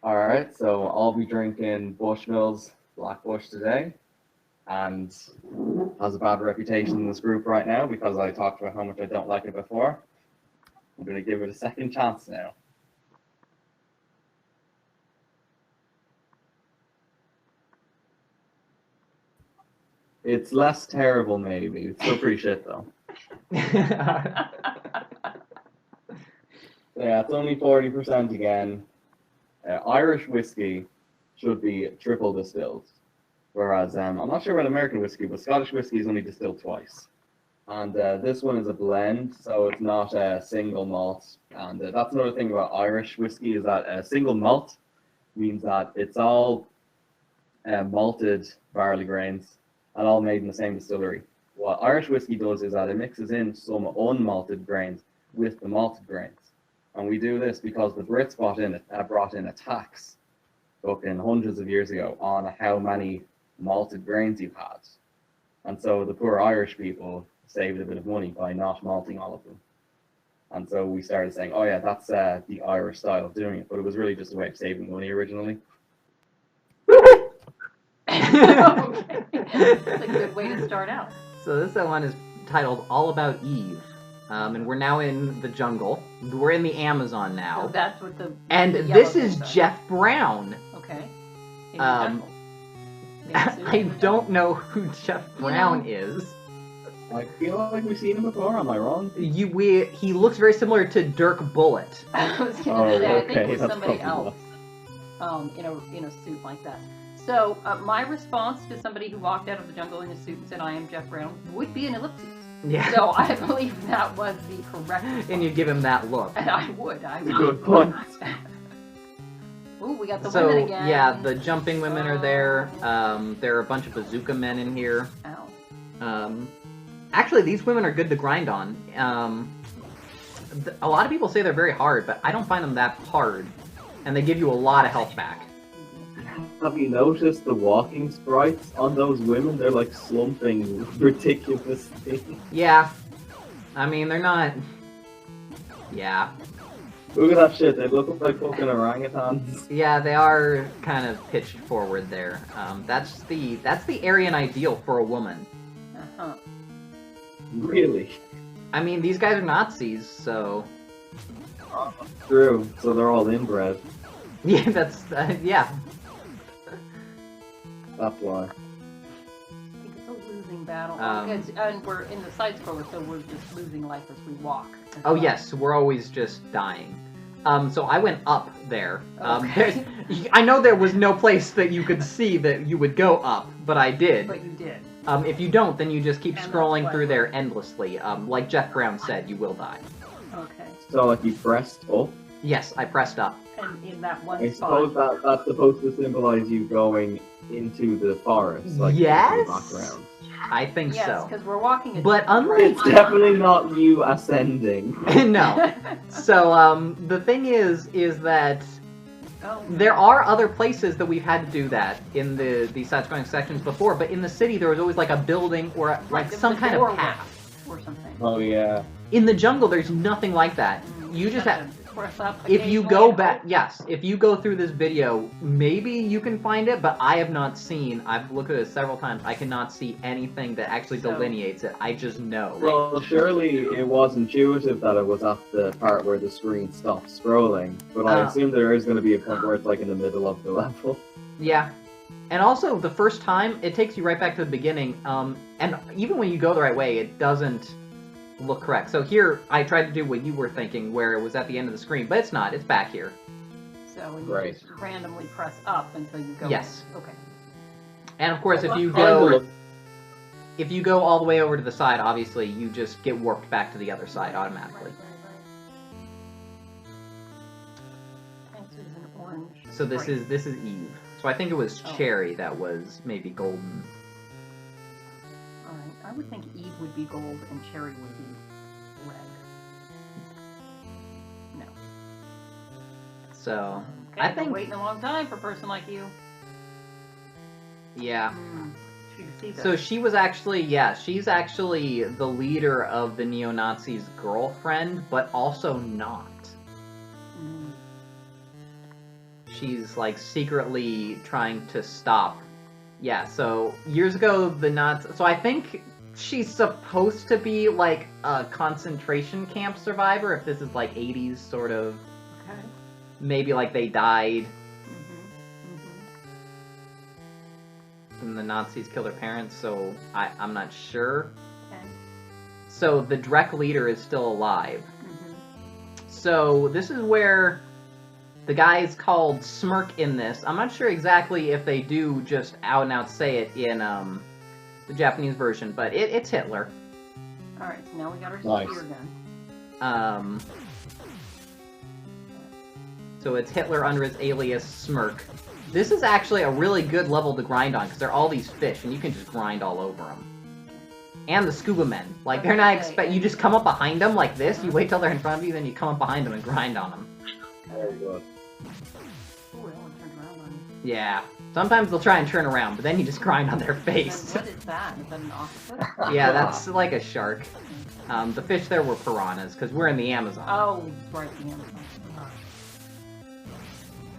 Alright, so I'll be drinking Bushmills Black Bush today, and has a bad reputation in this group right now because I talked about how much I don't like it before. I'm going to give it a second chance now. It's less terrible, maybe. It's still pretty shit, though. Yeah, it's only 40% again. Irish whiskey should be triple distilled, whereas I'm not sure about American whiskey, but Scottish whiskey is only distilled twice. And this one is a blend, so it's not a single malt. And that's another thing about Irish whiskey is that a single malt means that it's all malted barley grains and all made in the same distillery. What Irish whiskey does is that it mixes in some unmalted grains with the malted grains. And we do this because the Brits brought in a tax fucking hundreds of years ago on how many malted grains you had. And so the poor Irish people saved a bit of money by not malting all of them. And so we started saying, oh yeah, that's the Irish style of doing it. But it was really just a way of saving money originally. Okay. That's a good way to start out. So this one is titled All About Eve. And we're now in the jungle. We're in the Amazon now. So that's what the And the this yellow is things are. Jeff Brown. Okay. In the Um, jungle. I don't know who Jeff Brown is. I feel like we've seen him before, am I wrong? He looks very similar to Dirk Bullitt. I was Oh, gonna say, I think okay, it was that's somebody probably else. In a suit like that. So my response to somebody who walked out of the jungle in a suit and said, "I am Jeff Brown," would be an ellipsis. Yeah. So I believe that was the correct response. And you give him that look. And I would. Good point. Ooh, we got the So women again. yeah, the jumping women are there. There are a bunch of bazooka men in here. Ow. Actually, these women are good to grind on. A lot of people say they're very hard, but I don't find them that hard. And they give you a lot of health back. Have you noticed the walking sprites on those women? They're like slumping ridiculously. Yeah. I mean, they're not... Yeah. Look at that shit, they look like fucking orangutans. Yeah, they are kind of pitched forward there. That's the Aryan ideal for a woman. Uh-huh. Really? I mean, these guys are Nazis, so... True, so they're all inbred. Yeah, that's... yeah. That's why. I think it's a losing battle. Um, and we're in the side scroller, so we're just losing life as we walk. as Oh well. yes, we're always just dying. So I went up there. Okay. I know there was no place that you could see that you would go up, but I did. But you did. If you don't, then you just keep And that's scrolling why through we're- there endlessly. Like Jeff Brown said, you will die. Okay. So like you pressed up. Yes, I pressed up. And in that one I spot. suppose that's supposed to symbolize you going into the forest, like Yes? in the background. I think Yes, so. because we're walking. a But different unlike- It's definitely not you ascending. No. direction. So the thing is that Oh, there are other places that we've had to do that in the side-scrolling sections before, but in the city there was always like a building or Right, like there some was a kind of doorway path. or something. Oh yeah. In the jungle, there's nothing like that. You just have. Press up If you occasionally go and back, hope. yes, if you go through this video, maybe you can find it, but I have not seen. I've looked at it several times. I cannot see anything that actually So- delineates it. I just know. Well, surely it was intuitive that it was at the part where the screen stopped scrolling, but I assume there is going to be a point where it's like in the middle of the level. Yeah. And also, the first time, it takes you right back to the beginning. And even when you go the right way, it doesn't look correct. So here, I tried to do what you were thinking, where it was at the end of the screen, but it's not. It's back here. So when you Right. just randomly press up until you go. Yes. in. Okay. And of course, if you Kinda go all the way over to the side, obviously, you just get warped back to the other side automatically. This is an orange. So this Sprite. is Eve. So I think it was Oh. Cherry that was maybe golden. All right. I would think Eve would be gold and cherry would be red. No. So Okay, I been think- waiting a long time for a person like you. yeah. Should see this. So she was actually, she's actually the leader of the neo-Nazis' girlfriend, but also not. Mm. she's like secretly trying to stop. Yeah, so years ago the Nazis. So I think she's supposed to be like a concentration camp survivor. If this is like 80s sort of, Okay. maybe like they died Mm-hmm. and the Nazis killed their parents. So I'm not sure. Okay. So the Drek leader is still alive. Mm-hmm. So this is where the guy is called Smirk in this. I'm not sure exactly if they do just out and out say it in the Japanese version, but it's Hitler. All right. So now we got our Nice. spear gun. So it's Hitler under his alias Smirk. This is actually a really good level to grind on because there are all these fish and you can just grind all over them. And the scuba men, like they're not you just come up behind them like this. You wait till they're in front of you, then you come up behind them and grind on them. Very good. Oh, they all turned around on me. Yeah. Sometimes they'll try and turn around, but then you just grind on their face. What is that? Is that an octopus? Yeah, that's like a shark. The fish there were piranhas, because we're in the Amazon. Oh, right, the Amazon.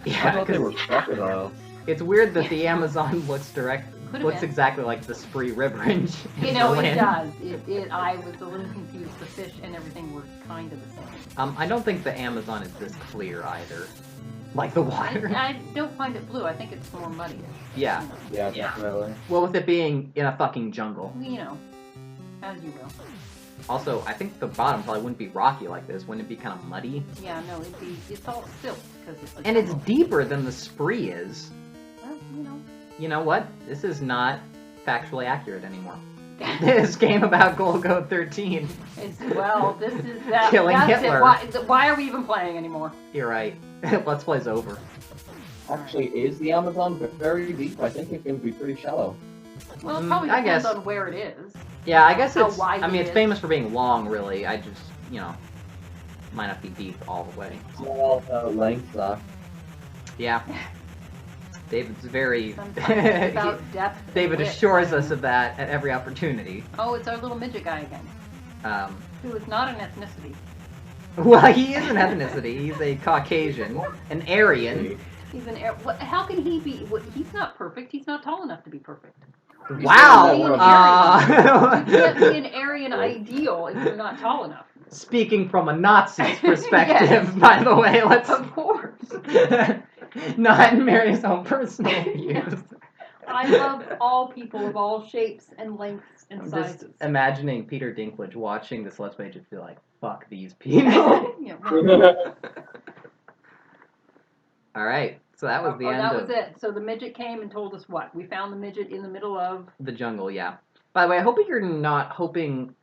I Yeah, thought they 'cause were crocodiles. it's weird that the Amazon looks Could've looks been. exactly like the Spree River in You know, it Japan. does. I was a little confused. The fish and everything were kind of the same. I don't think the Amazon is this clear either. Like the water. I don't find it blue. I think it's more muddy. Yeah. Yeah, definitely. Well, with it being in a fucking jungle. You know, as you will. Also, I think the bottom probably wouldn't be rocky like this. Wouldn't it be kind of muddy? Yeah, no, it's all silt because it's. And it's deeper than the Spree is. Well, you know. You know what? This is not factually accurate anymore. This game about Golgo 13. Well, this is that. Killing that's Hitler. It. Why are we even playing anymore? You're right. Let's play's over. Actually, is the Amazon very deep? I think it can be pretty shallow. Well, it probably I depends guess. on where it is. Yeah, I guess How it's. wide I mean, it it's is. famous for being long, really. I just, might not be deep all the way. Small length, Yeah. David's very. Sometimes it's about depth. and David width. assures us of that at every opportunity. Oh, it's our little midget guy again, who is not an ethnicity. Well, he is an ethnicity. He's a Caucasian, an Aryan. He's an. How can he be? He's not perfect. He's not tall enough to be perfect. Wow. You can't be an Aryan ideal if you're not tall enough. Speaking from a Nazi's perspective, Yes. by the way, let's Of course. not Mary's own personal views. I love all people of all shapes and lengths and I'm sizes. just imagining Peter Dinklage watching this Let's Play just be like, fuck these people. Yeah, well, Alright, so that was the end that of was it. So the midget came and told us what? We found the midget in the middle of. the jungle, yeah. By the way, I hope that you're not hoping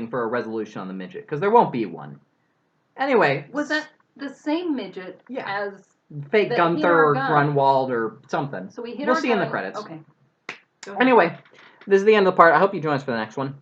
for a resolution on the midget, because there won't be one. Anyway, Was that the same midget Yeah. as. fake that hit Gunther our or gun? Grunwald or something. So we hit We'll our see in the gun- credits. Okay. Go ahead. Anyway, this is the end of the part. I hope you join us for the next one.